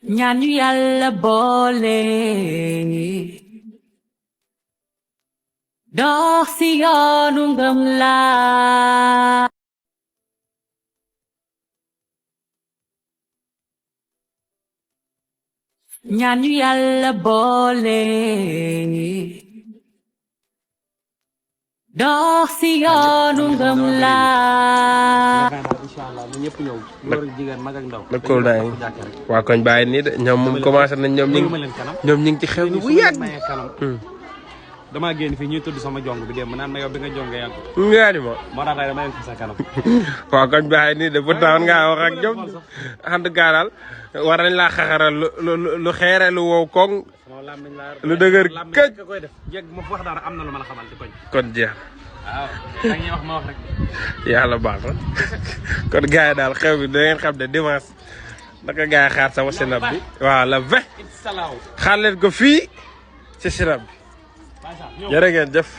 ñaan ñu yàlla boole dox si yoonu ngëm laa ñaan ñu yàlla boole dox si yoonu ngëm laa inshallah ñu ñëpp ñëw góor ak jigéen mag ak ndaw d'accord day waa koñ bàyyi nii de ñoom moom commencé nañ ñoom ñu ngi ci xew bi bu yàgg dama génn fii ñuy tudd sama jong bi dem naan ma yow bi nga jonge yàgg ngaani ma moo tax dama leen fi sa kanam waa koñ bàyyi nii de bu taxoon ngaa wax ak ñoom en tout cas daal war nañ laa xaxaral lu xeere lu wow koŋ lu dëgër këj koy def jeeg mo wax dara am na lu mën a xamal ci koñ kon jeex waaw da ngay wax ma wax rek yàlla baax na kon gars yi daal xew bi da ngeen xam ne dimanche naka gars yi xaar sama sinab bi waaw la 20 xaar leen ko fii ci sinab bi jërë ngeen jëf